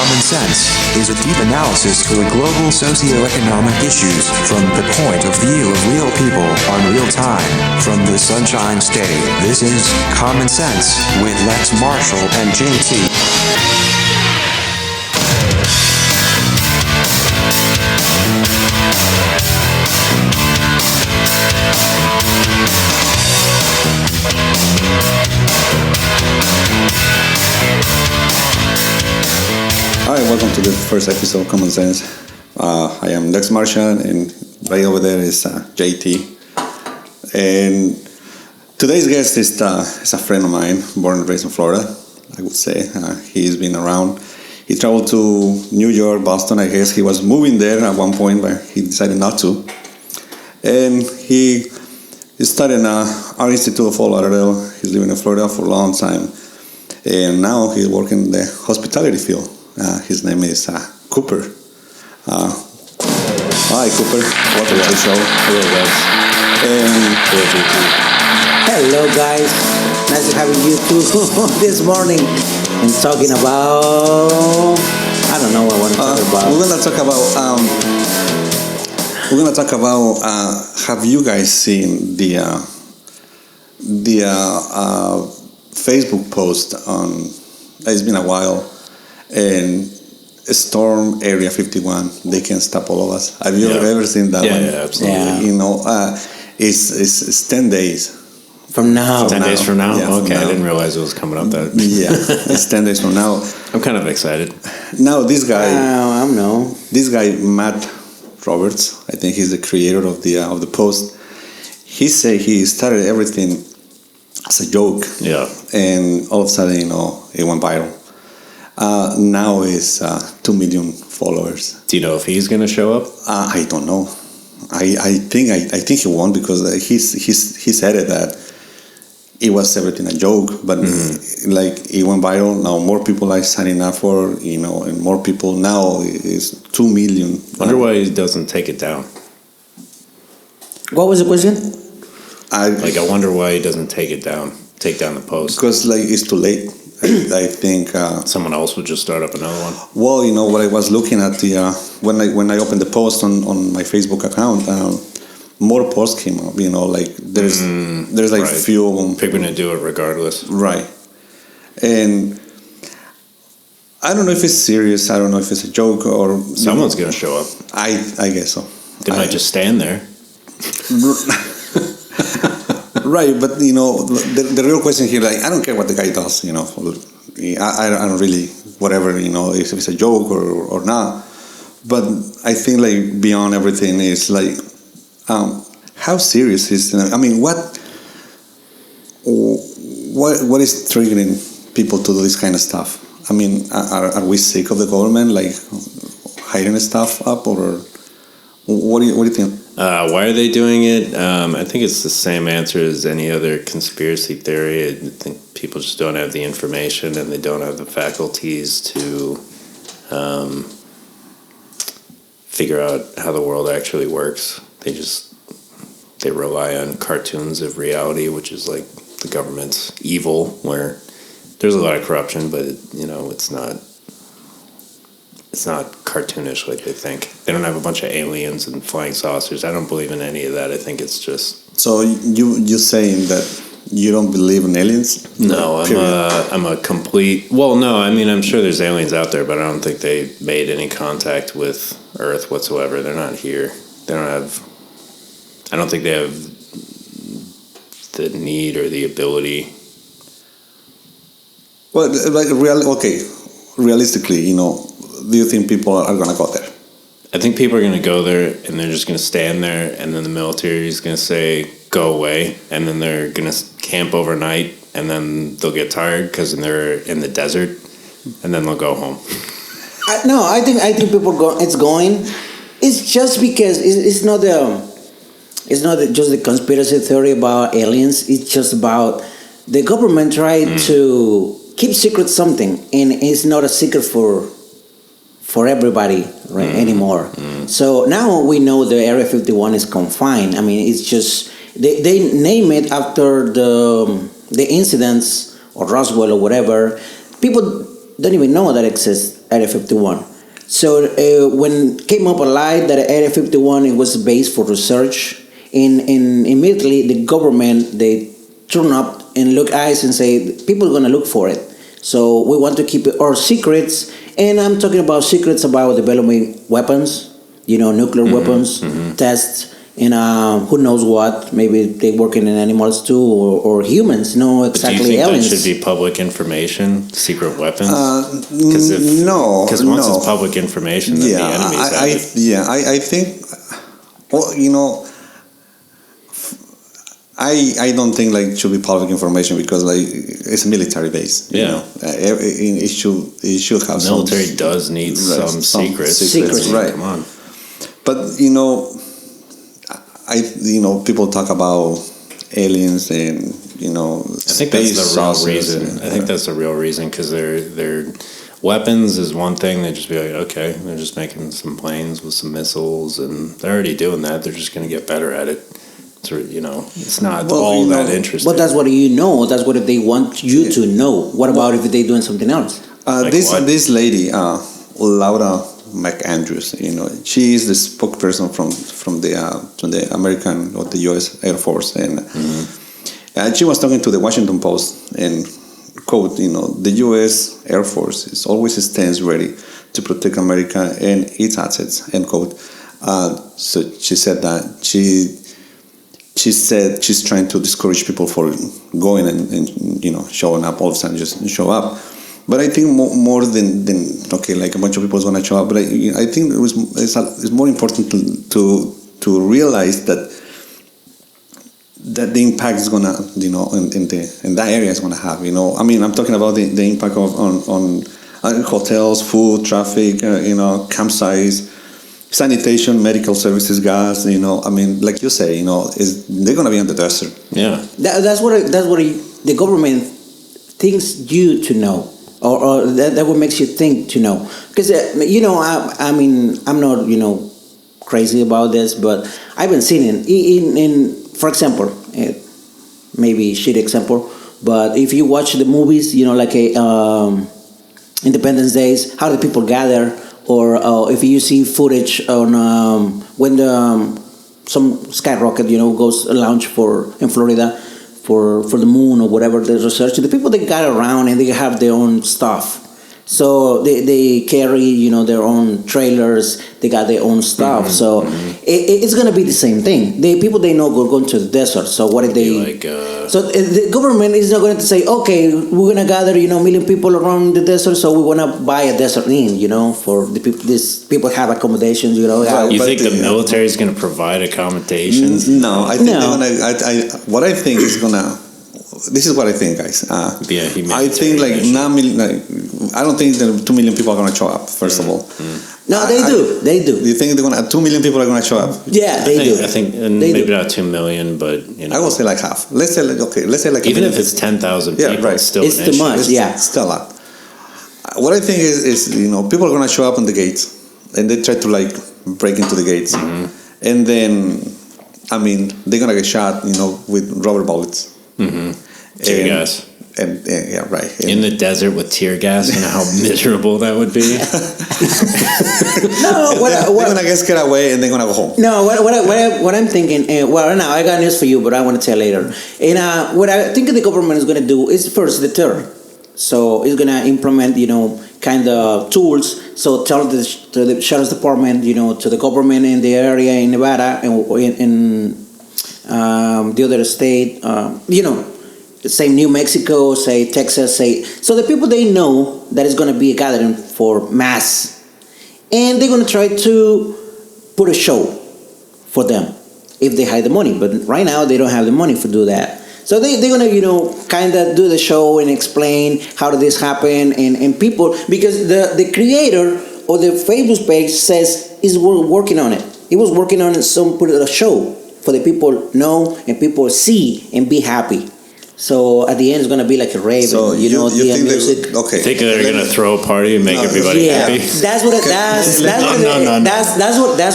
Common Sense is a deep analysis to the global socio-economic issues from the point of view of real people on real time from the Sunshine State. This is Common Sense with Lex Marshall and JT. Hi, welcome to the first episode of Common Sense. I am Lex Marshall, and right over there is JT. And today's guest is a friend of mine, born and raised in Florida, I would say. He's been around. He traveled to New York, Boston, I guess. He was moving there at one point, but he decided not to. And he studied at Art Institute of Fort Lauderdale. He's living in Florida for a long time. And now he's working in the hospitality field. His name is Cooper. Hi, Cooper. Welcome to the show. Hello, guys. Hello, guys. Nice to have you too this morning and talking about. I don't know what I want to talk about. We're gonna talk about. Have you guys seen the Facebook post on? It's been a while. And Storm Area 51, they can stop all of us. Have you ever seen that one? Yeah, absolutely. Yeah. You know, it's 10 days. From now. 10 days from now? Yeah, Okay, now. I didn't realize it was coming up that. Yeah, it's 10 days from now. I'm kind of excited. Now, this guy, Matt Roberts, I think he's the creator of the post. He said he started everything as a joke. Yeah. And all of a sudden, you know, it went viral. Now is 2 million followers. Do you know if he's going to show up? I don't know. I think he won because he said it that it was everything a joke, but like it went viral. Now more people are signing up for, you know, and more people now is 2 million. Wonder why he doesn't take it down. What was the question? I wonder why he doesn't take down the post. because like it's too late. I think Someone else would just start up another one. well, you know what I was looking at the when I opened the post on my Facebook account, more posts came up. You know, like there's like right. few of them. People are going to do it regardless. Right. And I don't know if it's serious. I don't know if it's a joke or Someone's going to show up. I guess so. They might just stand there. Right, but you know the real question here, like I don't care what the guy does. You know, I don't really whatever, you know, if it's a joke or not. But I think like beyond everything is like how serious is I mean what is triggering people to do this kind of stuff? I mean, are we sick of the government like hiding stuff up, or what do you think? Why are they doing it? I think it's the same answer as any other conspiracy theory. I think people just don't have the information and they don't have the faculties to figure out how the world actually works. They rely on cartoons of reality, which is like the government's evil, where there's a lot of corruption, but it's not cartoonish like they think. They don't have a bunch of aliens and flying saucers. I don't believe in any of that. I think it's just... So you're saying that you don't believe in aliens? No, I'm a complete... Well, no, I mean, I'm sure there's aliens out there, but I don't think they made any contact with Earth whatsoever. They're not here. They don't have... I don't think they have the need or the ability. Well, like realistically, you know, do you think people are going to go there? I think people are going to go there and they're just going to stand there, and then the military is going to say, go away, and then they're going to camp overnight, and then they'll get tired because they're in the desert, and then they'll go home. I think people go. It's going. It's just because it's not just the conspiracy theory about aliens. It's just about the government trying to keep secret something, and it's not a secret for everybody anymore. So now we know the Area 51 is confined. I mean, it's just they name it after the incidents or Roswell or whatever. People don't even know that exists Area 51. So when came up a light that Area 51 it was based for research, and immediately the government they turn up and look eyes and say people are gonna look for it. So we want to keep our secrets, and I'm talking about secrets about developing weapons, nuclear weapons, tests, and who knows what. Maybe they working in animals too, or humans. No, But exactly. do you think aliens. that should be public information, secret weapons? No, Because once no. it's public information, then the enemies have it. I think, well, I don't think like it should be public information because like it's a military base. Yeah. It should have Military some, does need some secrets. secrets, I mean, right? Come on. But people talk about aliens and I think that's the real reason. I think that's the real reason because they're weapons is one thing. They just be like, okay, they're just making some planes with some missiles, and they're already doing that. They're just going to get better at it. So, it's not Well, all that interesting. But that's what That's what they want you to know. What about if they're doing something else? Like this what? this lady, Laura McAndrews, she is the spokesperson from the American or the U.S. Air Force, and she was talking to the Washington Post and quote, the U.S. Air Force is always stands ready to protect America and its assets, end quote. So she said that she said she's trying to discourage people for going and showing up all of a sudden, just show up. But I think more than okay, like a bunch of people is gonna show up. But I think it's more important to realize that the impact is gonna in that area is gonna have. I mean, I'm talking about the impact on hotels, food, traffic, campsites, sanitation, medical services, gas. I mean, like you say, they're gonna be in the desert. Yeah. That's what the government thinks you to know, or that what makes you think to know. Because I mean, I'm not crazy about this, but I've been seeing in for example, maybe shitty example, but if you watch the movies, like Independence Days, how the people gather, or if you see footage on when some skyrocket goes launch in Florida for the moon or whatever the research, the people they got around and they have their own stuff. So they carry their own trailers, they got their own stuff. So it's gonna be the same thing. People they know go going to the desert. So what did they? So the government is not going to say, okay, we're gonna gather million people around the desert, so we wanna buy a desert inn, for the people. These people have accommodations, Right. You But think the the- military is going to provide accommodations? No, I think No. they're gonna. What I think is gonna. This is what I think, guys. Be a I humanitarian think like mission. 9 million. I don't think that 2 million people are gonna show up. First of all, No, they do. They do. You think they're gonna 2 million people are gonna show up? Yeah, they do. I think They maybe do. not 2 million, but I will say like half. Let's say like okay. Let's say like a even million. if it's 10,000 Yeah, people, right. it's still It's an too issue. much. It's Yeah. still a lot. What I think is people are gonna show up on the gates, and they try to like break into the gates, and then I mean they're gonna get shot, with rubber bullets. Tear gas. And yeah, right. In the desert with tear gas, how miserable that would be. No, they're gonna get away and they're gonna go home. No, what I'm thinking, well, now I got news for you, but I want to tell later. And what I think the government is going to do is first deter. So it's going to implement, kind of tools. So tell to the sheriff's department, to the government in the area in Nevada and in the other state, say New Mexico, say Texas, so the people they know that is going to be a gathering for mass. And they're going to try to put a show for them if they have the money. But right now, they don't have the money to do that. So they're going to, kind of do the show and explain how did this happen. And people, because the creator of the Facebook page says he's working on it. He was working on it, put a show for the people know and people see and be happy. So at the end, it's gonna be like a rave. So and, you know, you the think music. okay? Think they're gonna throw a party and make No, everybody Yeah, happy? that's what. That's No, no. that's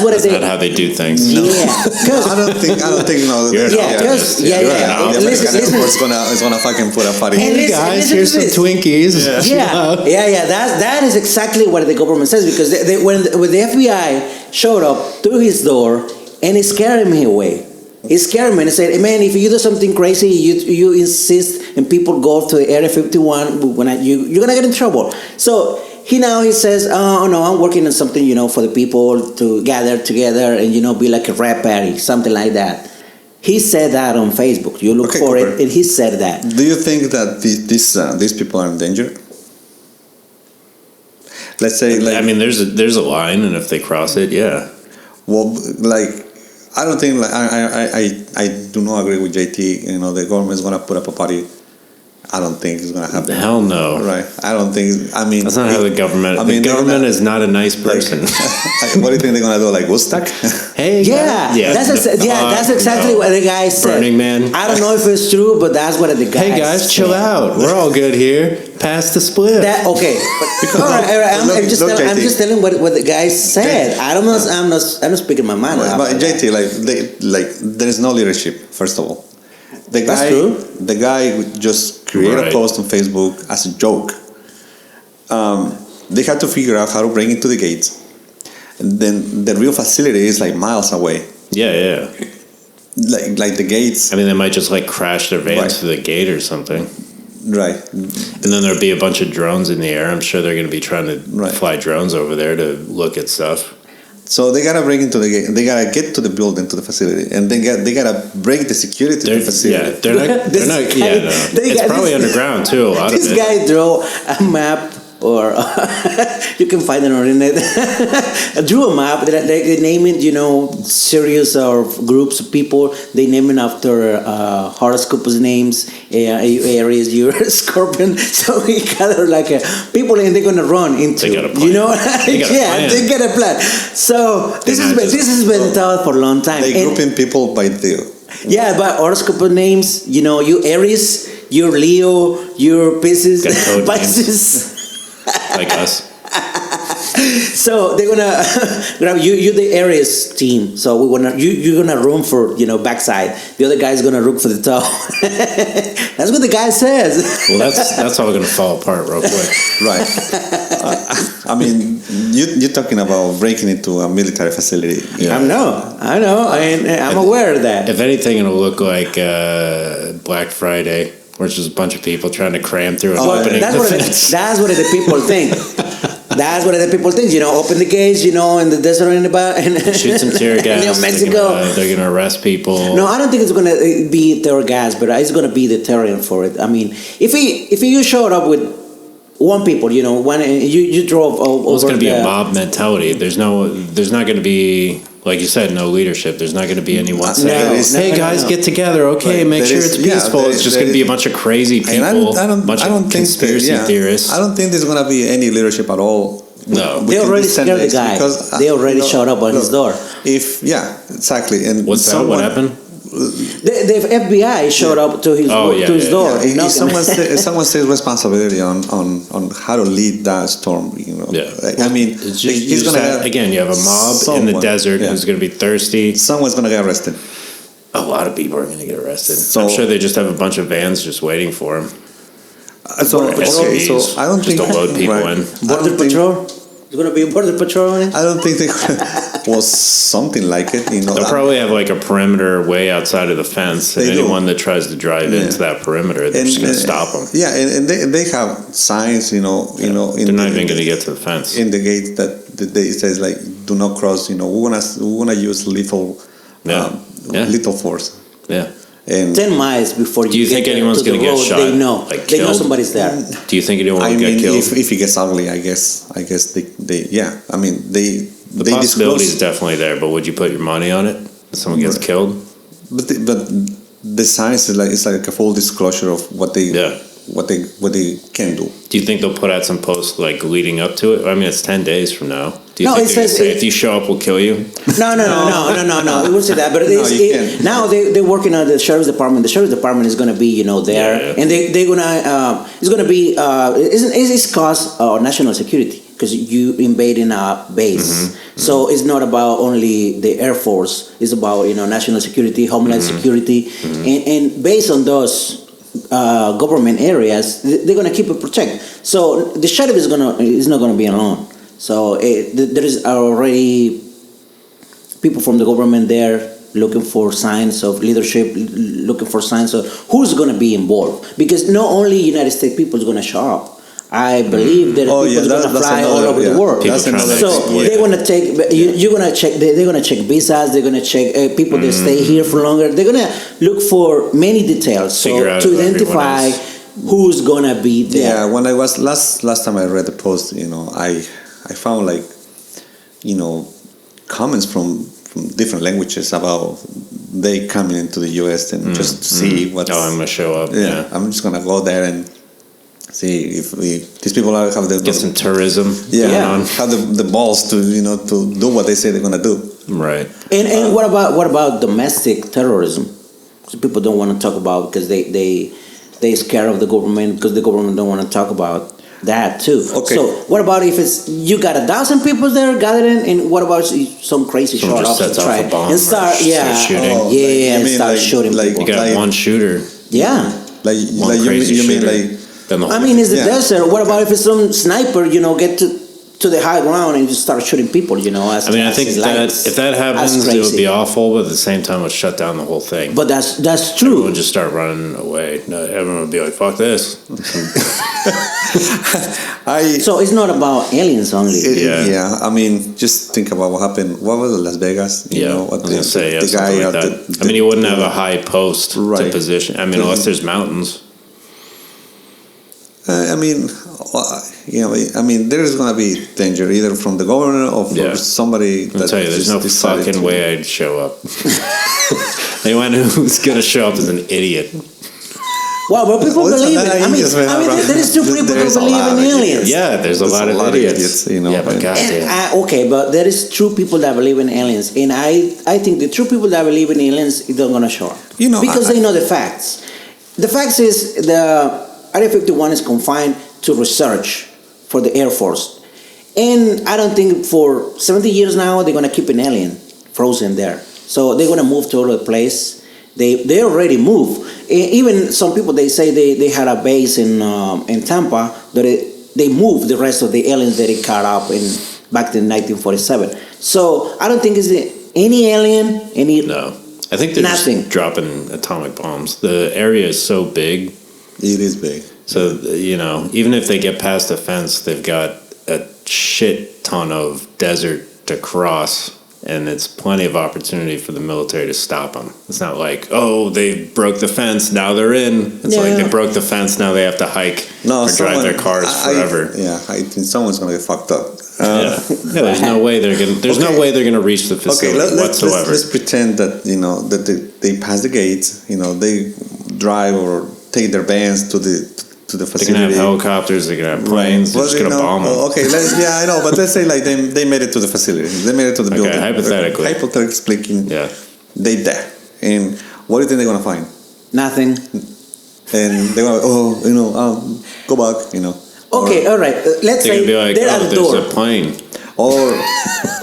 what That's they. not how they do things. Yeah, because I don't think no. You're an Yeah, optimist. yeah, You're yeah. an The optimist. American Listen. airport's gonna fucking put a party. And Hey listen- guys, listen here's to some this. Twinkies. Yeah. That is exactly what the government says, because when the FBI showed up to his door and it scared me away. It scared me and said, hey, man, if you do something crazy, you insist and people go to the Area 51, you're gonna get in trouble. So he says, oh no, I'm working on something, for the people to gather together and be like a rap party, something like that. He said that on Facebook. You look Okay, for Cooper. it, and he said that. Do you think that these people are in danger? Let's say, like, I mean, there's a line, and if they cross it, yeah. well, like, I don't think, like, I do not agree with JT. The government is gonna put up a party. I don't think it's gonna happen. Hell no. Right. I don't think. I mean, That's not how the government. I mean, the they're government gonna- is not a nice like, person. what do you think they're gonna do? Like Woodstock? Hey, Yeah, Yeah, that's exactly no. what the guy said. Burning Man. I don't know if it's true, but that's what the guy. Hey guys, said. chill out. We're all good here. Pass the split. That okay? But, all right, I'm look, just look, telling, I'm JT. just telling what the guy said. I'm not speaking my mind. But JT, there is no leadership. First of all, That's true. The guy would just create a Right. post on Facebook as a joke. They had to figure out how to bring it to the gates. And then the real facility is like miles away. yeah. Like the gates, I mean, they might just like crash their vans Right. through the gate or something. right? And then there'll be a bunch of drones in the air. I'm sure they're going to be trying to Right. fly drones over there to look at stuff. So they gotta bring it to the gate. They gotta get to the building, to the facility, and they gotta break the security to the facility. Yeah, they're not. This They're not. guy- Yeah, no. they It's got probably this- underground too. A lot This of it. guy drew a map, or you can find it on the internet. Drew a map. They name it, series of groups of people. They name it after horoscopes names, Aries, you're a Scorpion. So we got like people, and they're gonna run into. They got a plan. They got a yeah, plan. they get a plan. So this not has been taught for a long time. They And- grouping people by the. yeah, but horoscope names, you Aries, you're Leo, you're Pisces, Got a code name. Pisces. Like us. So they're gonna grab you. You're the Aries team. So you're gonna room for backside. The other guy's gonna room for the top. That's what the guy says. Well, that's all going to fall apart real quick. Right. I mean, you're talking about breaking into a military facility. Yeah. I know. I'm aware of that. If anything, it'll look like Black Friday, where it's just a bunch of people trying to cram through an opening That's what the people think. That's what the people think. Open the gates. In the desert and shoot some tear gas. New Mexico. They're gonna arrest people. No, I don't think it's gonna be tear gas, but it's gonna be deterrent for it. I mean, if you showed up with one people, one you drove over. Well, it's gonna be a the- mob mentality. There's not gonna be, like you said, no leadership. There's not gonna be anyone saying, is- "Hey guys, no. get together. Okay, Right, make there sure is- it's yeah, peaceful." there It's is- just there gonna be a is- bunch of crazy people, And I don't bunch think of conspiracy that, theorists. I don't think there's gonna be any leadership at all. No. They within already these 10 scared the days guy. because, They already showed up on his door. Exactly. And What's that? What happened? The FBI showed up to his door. Yeah, knocking. someone takes responsibility on how to lead that storm. Yeah. Like, I mean, It's just, he's you just gonna have, have again, you have a mob in the someone, desert yeah. who's going to be thirsty. someone's gonna get arrested. A lot of people are going to get arrested. So- I'm sure they just have a bunch of vans just waiting for them. So SUVs, so I don't just think to load people right. in. I Border don't think- patrol. There's gonna be a border patrol on it. I don't think they was something like it. They'll probably have like a perimeter way outside of the fence, and They do. anyone that tries to drive Yeah. into that perimeter, they're just going to stop them. Yeah, and they have signs, They're not even going to get to the fence. in the gate that they says like do not cross. We're gonna use lethal Yeah. Yeah. lethal force. Yeah. And 10 miles before you Do you get think anyone's to the gonna get road, shot, They know. like they know killed? somebody's there. Do you think anyone I will mean, get killed? if it gets ugly, I guess they yeah. I mean they The possibility is disclose, definitely there, but would you put your money on it? If someone gets killed? but the science is like it's like a full disclosure of what they Yeah. what they can do. Do you think they'll put out some posts like leading up to it? I mean, it's 10 days from now. Do you No, think it they're gonna says say it- if you show up, we'll kill you? No. It would say that, but No, you can't. now they're working on the sheriff's department. The sheriff's department is going to be, there, Yeah. and they're gonna. It's going to be. It's cause national security because you invading a base. So it's not about only the Air Force. It's about national security, homeland security, and based on those. Government areas, they're gonna keep it protected. So the sheriff is not gonna be alone. So there is already people from the government there looking for signs of leadership, looking for signs of who's gonna be involved. Because not only United States people is gonna show up. I believe that Oh, yeah, people that's gonna fly another- all over yeah. the world. People That's trying to another- So exploit they're it. gonna take. You're gonna check. They're gonna check visas. They're gonna check people that stay here for longer. They're gonna look for many details. So Figure out to who everyone identify is. who's gonna be there. Yeah, when I was last time I read the post, I found like, comments from different languages about they coming into the U.S. and just to see what. Oh, I'm gonna show up. yeah, I'm just gonna go there and see if these people have the Get some tourism yeah, going on. have the balls to to do what they say they're gonna do. Right. And what about domestic terrorism? So people don't want to talk about because they scared of the government because the government don't want to talk about that too. Okay. So what about if it's you got 1,000 people there gathering, and what about some crazy Someone shot just up sets to off try a bomb and or start start shooting. Oh, yeah, like, you and mean start like- shooting like- people. You got Like- one shooter, Yeah. Like one like crazy you mean shooter. like. then the whole I mean, it's the Yeah. desert. What about if it's some sniper, get to the high ground and just start shooting people, as I mean, I as think his that lights. if that happens, That's it would crazy. be awful. But at the same time, it would shut down the whole thing. But that's true. Everyone would just start running away. No, everyone would be like, "Fuck this." So it's not about aliens only. Yeah. I mean, just think about what happened. What was it, Las Vegas? Yeah, I what was gonna say yeah, the something guy like out that. I mean, you wouldn't have a high post to Right. position. I mean, unless there's mountains. I mean, I mean, there is going to be danger either from the government or from Yeah. somebody. I'll tell you, there's just no decided fucking to- way I'd show up. Anyone who's gonna show up is an idiot. Wow, but people Well, it's a believe lot it. of I mean, idiots, man, around. there is two people who There's a believe lot in of aliens. idiots. Yeah, there's a There's lot a of lot of idiots. idiots, you know, Yeah, but and- goddamn. Okay, but there is true people that believe in aliens, and I think the true people that believe in aliens they're gonna show up. Because they know the facts. The facts is the Area 51 is confined to research for the Air Force, and I don't think for 70 years now they're gonna keep an alien frozen there. So they're gonna move to other place. They already moved. Even some people they say they had a base in Tampa, but they moved the rest of the aliens that they caught up back in 1947. So I don't think it's any alien, No, I think they're Nothing. just dropping atomic bombs. The area is so big, It is big. so even if they get past the fence, they've got a shit ton of desert to cross. And it's plenty of opportunity for the military to stop them. It's not like, oh, they broke the fence, now they're in. It's like Yeah. they broke the fence, now they have to hike or drive their cars forever. I think someone's going to get fucked up. Yeah. There's no way they're gonna. There's no Okay. way they're gonna reach the Okay, facility whatsoever. let's pretend that that they pass the gates. They drive or take their vans to the They can facility. have helicopters. They can have planes. They're Well, just gonna bomb them. Okay, I know, but let's say like they made it to the facility. They made it to the Okay, building. hypothetically. Hypothetically speaking, Yeah. they there. And what do you think they're gonna find? nothing. And they're gonna go back. Okay, all right. Let's They're say gonna be like, they're oh, at the there's door. a plane. Or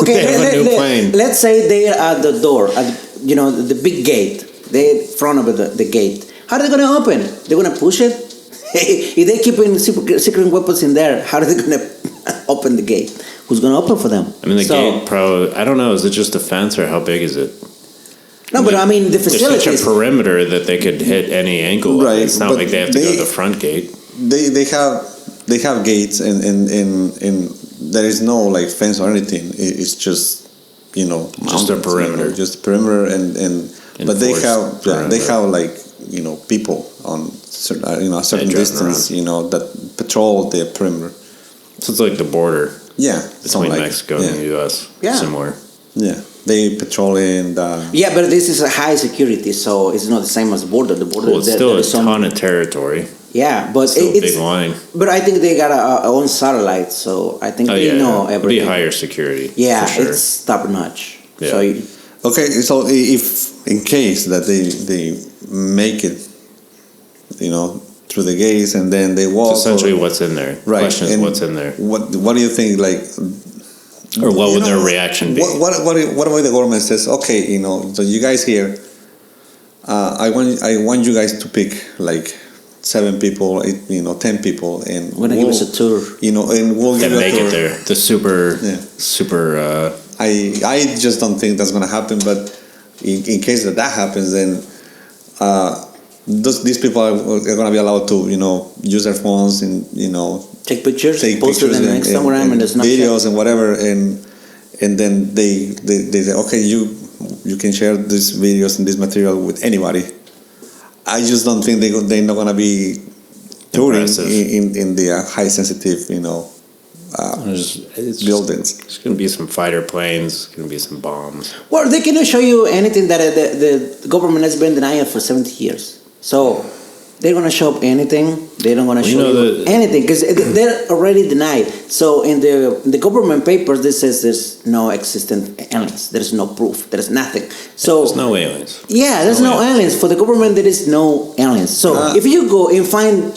Okay, They have a new plane. let's say they're at the door, at the big gate. They're in front of the gate. How are they going to open? They're going to push it? If they keep in secret weapons in there, how are they going to open the gate? Who's going to open for them? I mean, the gate probably. I don't know. Is it just a fence or how big is it? No, but I mean, the There's such a facilities. perimeter that they could hit any angle. of it. Right, It's not but like they have to go they- to the front gate. they have gates and there is no like fence or anything. It's just Just a mountains, perimeter. just a perimeter and but they Enforced have they perimeter. have like people on a certain driving distance that patrol the perimeter. So it's like the border Yeah, between something like Mexico yeah. and the U.S. Yeah. Similar. Yeah, they patrol in the. Yeah, but this is a high security, so it's not the same as the border. The border, Well, it's there still a is some. ton of territory. Yeah, but Still a it's big line. but I think they got a own satellite, so I think Oh they yeah, know it'd everything. be higher security. Yeah, for sure. it's top notch. Yeah. So Okay, so if in case that they make it, through the gates and then they walk. It's essentially what's in there. The Right. question is and what's in there, What do you think? Like, or what you would their know, reaction be? What if the government says, okay, so you guys here, I want you guys to pick like 7 people, 10 people, and we're gonna give us a tour. And we'll That give you a make tour. it there. The super, Yeah. super. I just don't think that's gonna happen. But in case that happens, then these people are going to be allowed to use their phones and Take pictures, take post pictures it on Instagram and Snapchat. videos and whatever, and then they say, okay, you can share these videos and this material with anybody. I just don't think they're not going to be touring Impressive. in the high sensitive It's buildings. There's going to be some fighter planes. Going to be some bombs. Well, they cannot show you anything that the government has been denying for 70 years. So they're gonna show up anything. They don't gonna Well, you show know you anything because they're already denied. So in the government papers, this says there's no existent aliens. There's no proof. There's nothing. So There's no aliens. yeah, there's no aliens. For the government, there is no aliens. So if you go and find,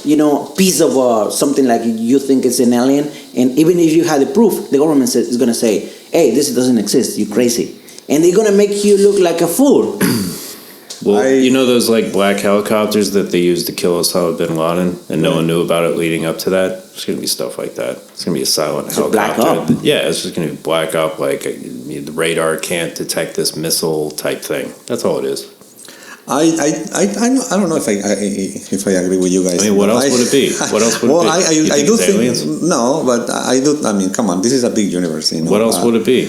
piece of something like you think it's an alien, and even if you have the proof, the government is going to say, hey, this doesn't exist. You're crazy. And they're going to make you look like a fool. Well, those like black helicopters that they used to kill Osama bin Laden, and no one knew about it leading up to that. There's gonna be stuff like that. It's gonna be a silent It's a black helicopter. op. Yeah, it's just gonna be black up. Like the radar can't detect this missile type thing. That's all it is. I don't know if I agree with you guys. I mean, what else would it be? What else would well, it be? You I think do it's think aliens? no, but I do. I mean, come on, this is a big universe. What else would it be?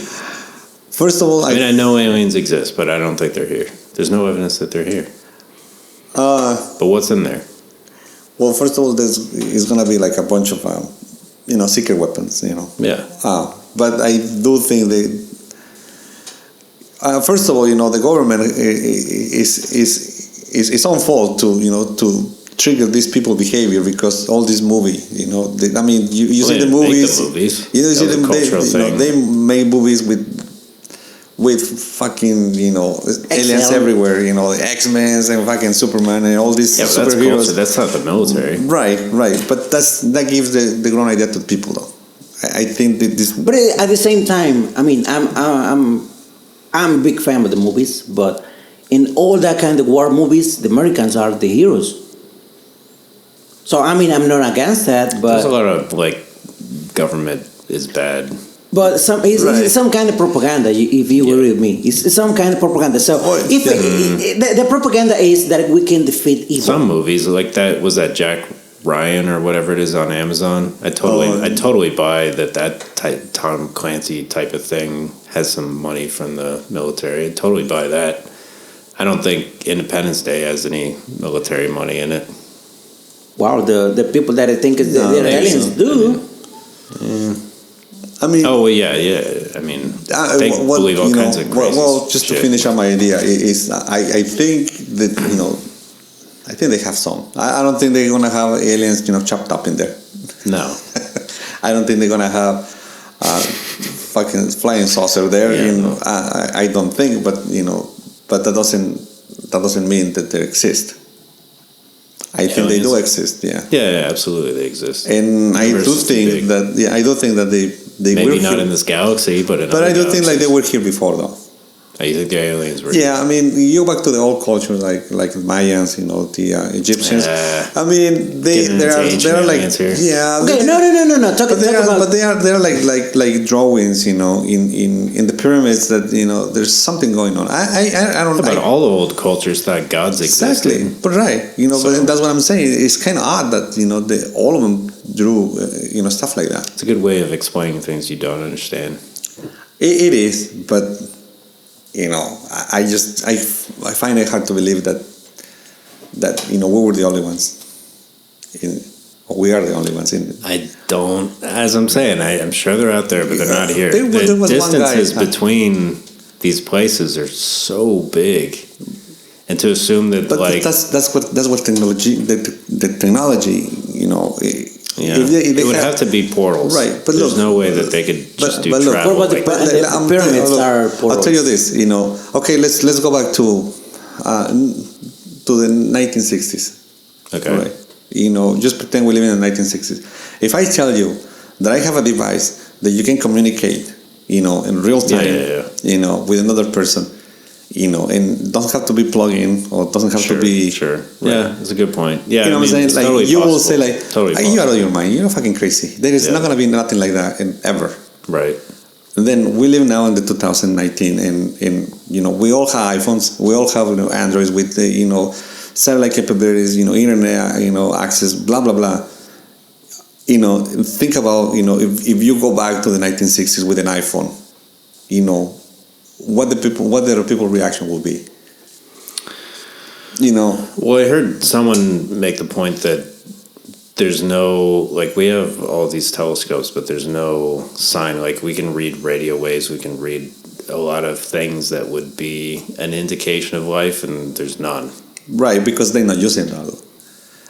First of all, I mean, I know aliens exist, but I don't think they're here. There's no evidence that they're here. But what's in there? well, first of all, it's gonna be like a bunch of secret weapons. Yeah. But I do think first of all, the government is on fault to trigger these people behavior because all this movie, you see They the didn't make movies. the movies. You see That was them. a cultural thing. They make movies with fucking aliens everywhere. X-Men and fucking Superman and all these Yeah, but that's superheroes. culture. That's not the military. Right. But that gives the wrong idea to people though. I think that this. But at the same time, I mean, I'm a big fan of the movies, but in all that kind of war movies, the Americans are the heroes. So I mean, I'm not against that, There's a but lot of like government is bad. it's some kind of propaganda. If you agree with me, it's some kind of propaganda. So if the propaganda is that we can defeat evil. Some movies like that was that Jack Ryan or whatever it is on Amazon. I totally buy that type Tom Clancy type of thing has some money from the military. I totally buy that. I don't think Independence Day has any military money in it. Wow, the people that I think they're aliens do. I mean. Oh well, yeah. I mean, they believe all kinds of crazy just to shit. finish up my idea is I think that I think they have some. I don't think they're gonna have aliens chopped up in there. No. I don't think they're gonna have fucking flying saucer there. Yeah, no. I don't think, but but that doesn't mean that they exist. I think they do exist. Yeah. Yeah, absolutely, they exist. And I do Universe is too think big. that I do think that they Maybe were not here. in this galaxy, but in But other I do think like they galaxies. were here before though. Oh, you think the aliens were? Yeah, I mean, you go back to the old cultures like Mayans, the Egyptians. I mean, Getting into ancient they're like aliens here. yeah. Okay, no. But they are like drawings, in the pyramids that there's something going on. I don't But know. all the old cultures thought gods existed. Exactly, but right, but that's what I'm saying. It's kind of odd that all of them drew stuff like that. It's a good way of explaining things you don't understand. It is, but I find it hard to believe that we were the only ones. We are the only ones in. I don't, as I'm saying, I'm sure they're out there, but they're not here. There was The one guy, distances between these places are so big. And to assume that, But like, that's what technology the technology, you know. yeah, if they it would have- have to be portals. Right, but there's look, no way that they could just do but look, travel. what about like the that. I'm pyramids look, are I'll tell you portals. this, you know. Okay, let's go back to the 1960s. Okay. Right. You know, just pretend we live in the 1960s. If I tell you that I have a device that you can communicate, you know, in real time, yeah. you know, with another person, you know, and doesn't have to be plugged in or doesn't have to be. Sure. Right. Yeah, that's a good point. Yeah, You know what I'm saying? it's Like totally you will possible. say, like, totally "Are you out possible. of your mind? You're fucking crazy." There is Yeah. not gonna be nothing like that ever. Right. And then we live now in the 2019, and you know we all have iPhones, we all have, you know, Androids with the, you know, satellite capabilities, you know, internet, you know, access, blah blah blah. You know, think about, you know, if you go back to the 1960s with an iPhone, you know, what the people reaction will be. You know, Well, I heard someone make the point that there's no, like, we have all these telescopes, but there's no sign. Like, we can read radio waves, we can read a lot of things that would be an indication of life, and there's none. right? Because they're not using that.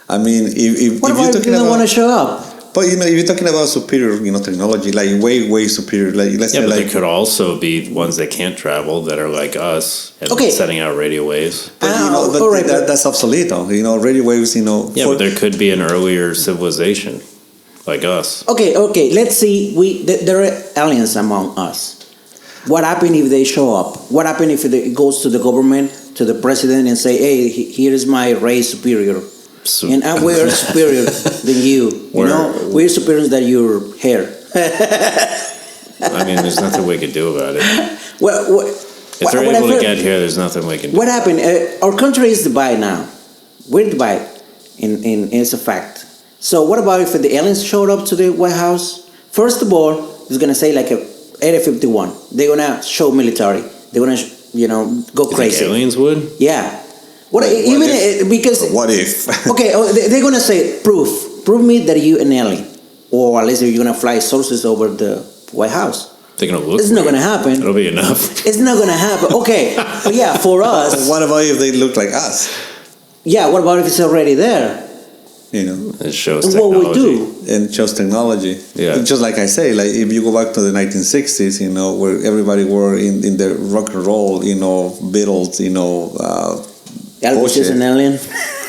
I mean, if What you're about if talking they don't about, want to show up? but you know, if you're talking about superior, you know, technology, like way superior, like let's Yeah, say but like there could also be ones that can't travel that are like us and Okay. sending out radio waves. But, you know, but all right, but- that's obsolete, though. You know, radio waves, you know. Yeah, but there could be an earlier civilization like us. Okay. Let's see. There are aliens among us. What happens if they show up? What happens if it goes to the government, to the president, and say, "Hey, here is my race superior, So, and we're superior than you. You We're- know, we're superior than your hair." I mean, there's nothing we could do about it. If they're what able to I've get here, there's nothing we can do. What happened? Our country is divided now. We're divided, in it's a fact. So what about if the aliens showed up to the White House? First of all, it's gonna say like a Area 51. They're gonna show military. They're gonna, you know, go You think crazy. aliens would? Yeah. What What even if? because What if? okay, they're gonna say prove me that you an alien, or at least you're gonna fly sources over the White House. They're gonna look. It's not weird. gonna happen. It'll be enough. It's not gonna happen. Okay, but yeah, for us. What about if they look like us? Yeah, what about if it's already there? You know, It shows And technology. what we do? and just technology. Yeah. Just like I say, like if you go back to the 1960s, you know, where everybody were in the rock and roll, you know, Beatles, you know, Elvis is an alien.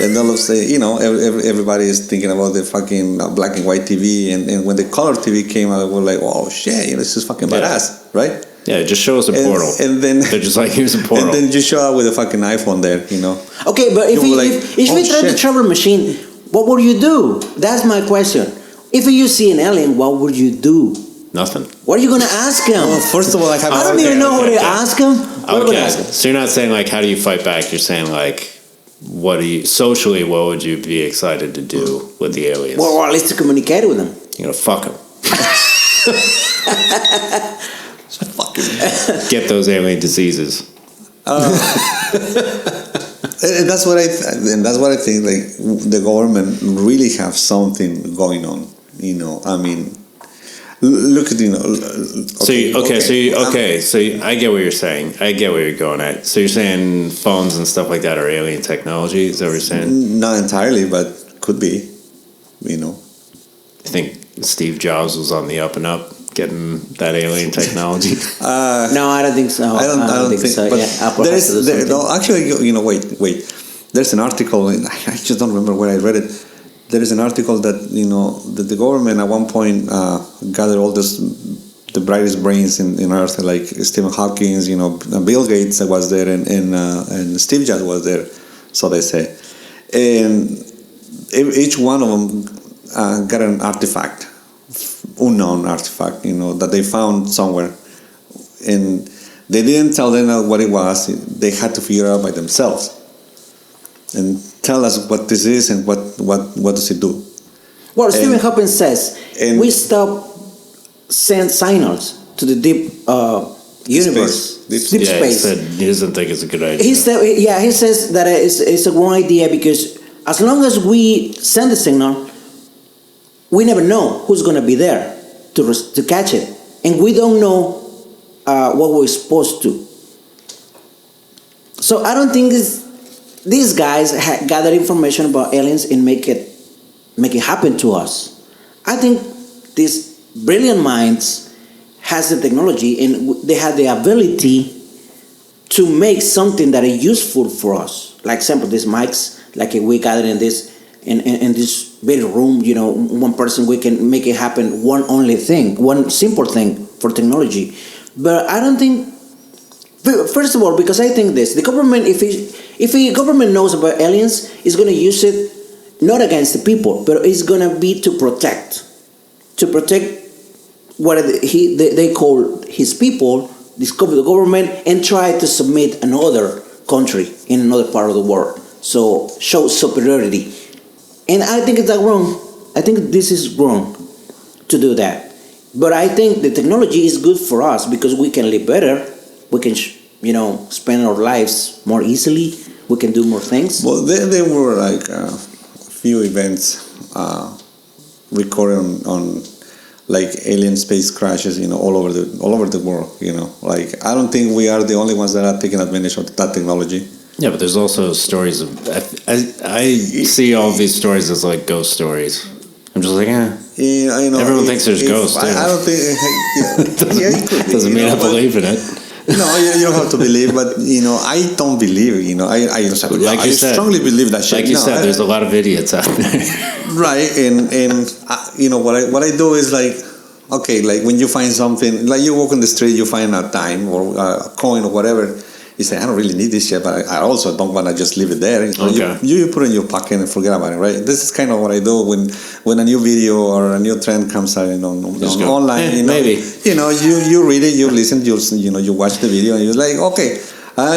and all of say, you know, everybody is thinking about the fucking black and white TV, and when the color TV came out, we're like, oh shit, you know, this is fucking Yeah. badass, right? Yeah, just show us a And- portal. and then- they're just like, here's a portal. And then you show up with a fucking iPhone there, you know. Okay, but if You we, were like, if we oh, try the shit. travel machine, what would you do? That's my question. If you see an alien, what would you do? Nothing. What are you gonna ask him? Well, first of all, I have. I don't okay, even know okay, what to okay. ask him. What would I Okay, ask him? so you're not saying like, how do you fight back? You're saying like, what do you socially? What would you be excited to do with the aliens? Well, at least to communicate with them. You know, fuck them. Get those alien diseases. And that's what I think. Like the government really have something going on. You know, I mean, look at I get what you're saying. I get where you're going at. So you're saying phones and stuff like that are alien technology? Is that what you're saying? Not entirely, but could be. You know, I think Steve Jobs was on the up and up, getting that alien technology. No, I don't think so. I don't think so. But Yeah, Apple there has to do is there, something. no, actually, you know, wait. There's an article, and I just don't remember where I read it. There is an article that, you know, that the government at one point gathered all the brightest brains in Earth, like Stephen Hawking, you know, Bill Gates was there, and Steve Jobs was there, so they say, and each one of them got an artifact, unknown artifact, you know, that they found somewhere, and they didn't tell them what it was. They had to figure it out by themselves, and tell us what this is and what does it do. Well, Stephen and- Hawking says and- we stop send signals to the deep universe, Deep deep Yeah, he space. said he doesn't think it's a good idea. He says that it's a good idea because as long as we send the signal, we never know who's going to be there to catch it, and we don't know what we're supposed to. So I don't think these guys gather information about aliens and make it happen to us. I think these brilliant minds has the technology and they have the ability to make something that is useful for us. Like example, these mics, like if we gather in this big room, one person, we can make it happen. One simple thing for technology. But I don't think. First of all, because I think the government, if the government knows about aliens, is going to use it not against the people, but it's going to be to protect what they call his people, the government, and try to submit another country in another part of the world. So show superiority, and I think it's wrong. I think this is wrong to do that. But I think the technology is good for us because we can live better. We can, spend our lives more easily. We can do more things. Well, there were like a few events recorded on like alien space crashes, all over the world. Like I don't think we are the only ones that are taking advantage of that technology. Yeah, but there's also stories of. I see all these stories as like ghost stories. I'm just like, everyone thinks there's ghosts. I don't think. Doesn't mean I believe in it. No, you don't have to believe, but I don't believe. I strongly believe that shit. Like you said, there's a lot of idiots out there. Right, and what I do is like, okay, like when you find something, like you walk on the street, you find a dime or a coin or whatever. You say, I don't really need this shit, but I also don't want to just leave it there. Okay. You put it in your pocket and forget about it, right? This is kind of what I do when a new video or a new trend comes out online. Maybe. You read it, you listen, you watch the video, and you're like, okay,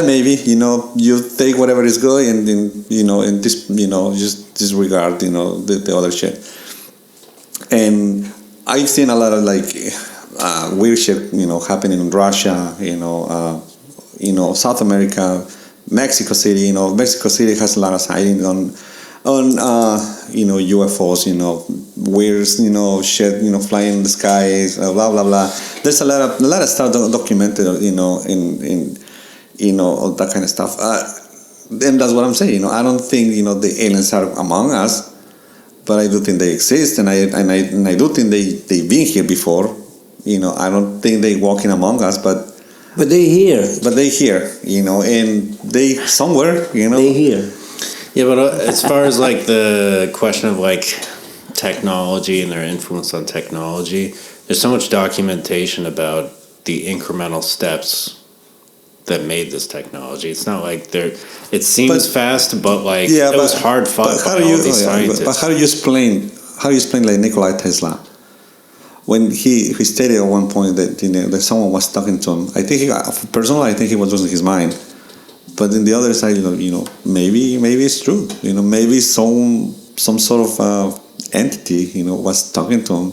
maybe, you take whatever is good and then, and this, just disregard, the other shit. And I've seen a lot of like weird shit, happening in Russia, South America, Mexico City. Mexico City has a lot of sightings on UFOs. Weird, shit, flying in the skies, blah blah blah. There's a lot of stuff documented, in all that kind of stuff. And that's what I'm saying. I don't think the aliens are among us, but I do think they exist, and I do think they've been here before. I don't think they walking among us, but they're here. But they're here, and they somewhere, They're here. Yeah, but as far as like the question of like technology and their influence on technology, there's so much documentation about the incremental steps that made this technology. It's not like it seems fast, but like it was hard fought by all these scientists. But how do you explain like Nikola Tesla? When he stated at one point that that someone was talking to him, I think personally I think he was losing his mind. But in the other side, maybe it's true. Maybe some sort of entity, was talking to him.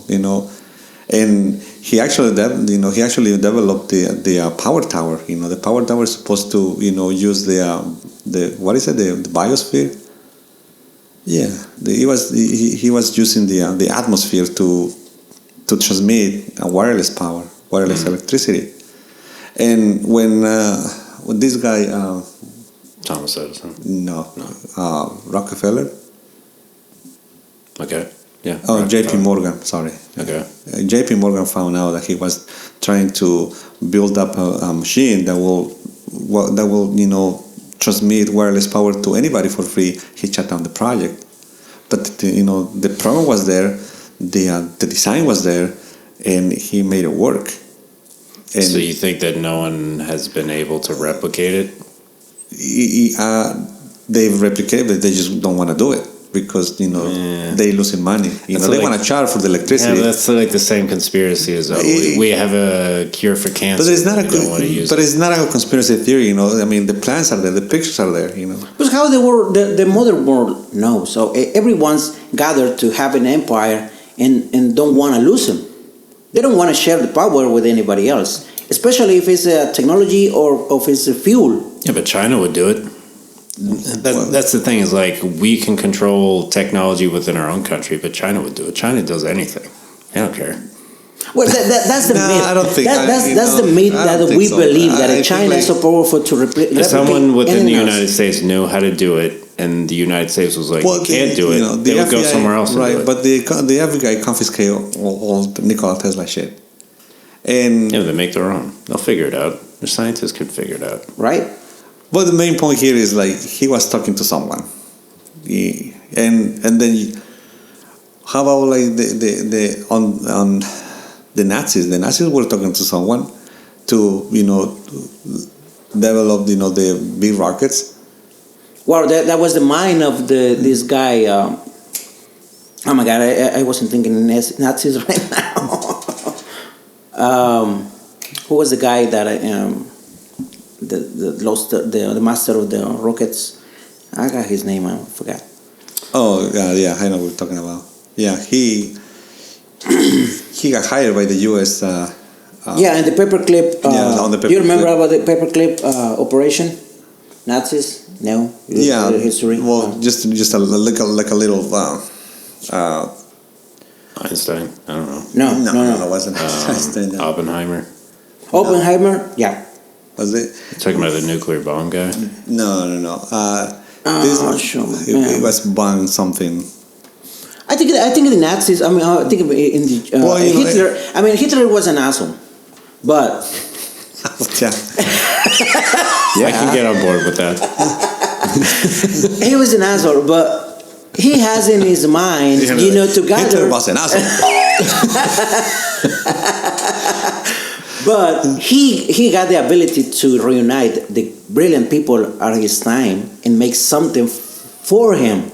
And he actually developed the power tower. The power tower is supposed to use the what is it, the biosphere. Yeah, he was using the atmosphere to transmit a wireless power, wireless electricity. And when this guy, Thomas Edison. No. Rockefeller. Okay. Yeah. Oh, J.P. Morgan. Sorry. Okay. J.P. Morgan found out that he was trying to build up a machine that will transmit wireless power to anybody for free. He shut down the project, but the problem was there. The design was there, and he made it work. And so you think that no one has been able to replicate it? They've replicated it, they just don't want to do it because they're losing money. They want to charge for the electricity. Yeah, that's like the same conspiracy as we have a cure for cancer. But it's not it's not a conspiracy theory. I mean, the plans are there, the pictures are there. But how the modern world knows. So everyone's gathered to have an empire and don't want to lose them. They don't want to share the power with anybody else, especially if it's a technology or if it's a fuel. Yeah, but China would do it. That's the thing, is like we can control technology within our own country, but China would do it. China does anything. They don't care. Well, that's the No, myth. I don't think- That's the myth I that don't think we so. believe I that think China is so like- powerful to replicate. Someone within the anything else. United States knew how to do it, and the United States was like, Well, you can't do it. you know, They would go FBI somewhere else and right? do it. But the FBI confiscated all the Nikola Tesla shit, and Yeah, they make their own. They'll figure it out. The scientists could figure it out. Right? but the main point here is like he was talking to someone, and then how about like the on the Nazis? The Nazis were talking to someone to develop the big rockets. Well, that was the mind of this guy. Oh my God, I wasn't thinking Nazis right now. Who was the guy that the master of the rockets? I got his name. I forgot. Oh God, yeah, I know what we're talking about. Yeah, he got hired by the U.S. Yeah, and the paperclip. Yeah, on the You remember paperclip. about the paperclip operation? Nazis? No. Yeah, History. well, just a little. Einstein, I don't know. No. it wasn't. No. Oppenheimer. Oppenheimer. Yeah. Was it? You're talking about the nuclear bomb guy? No. Sure. It was bomb something. I think the Nazis. I mean, I think in the Well, Hitler. I mean, Hitler was an asshole, but Yeah. I can get on board with that. he was an asshole. But he has in his mind, to Hitler gather. was an asshole. But he got the ability to reunite the brilliant people at his time and make something for him.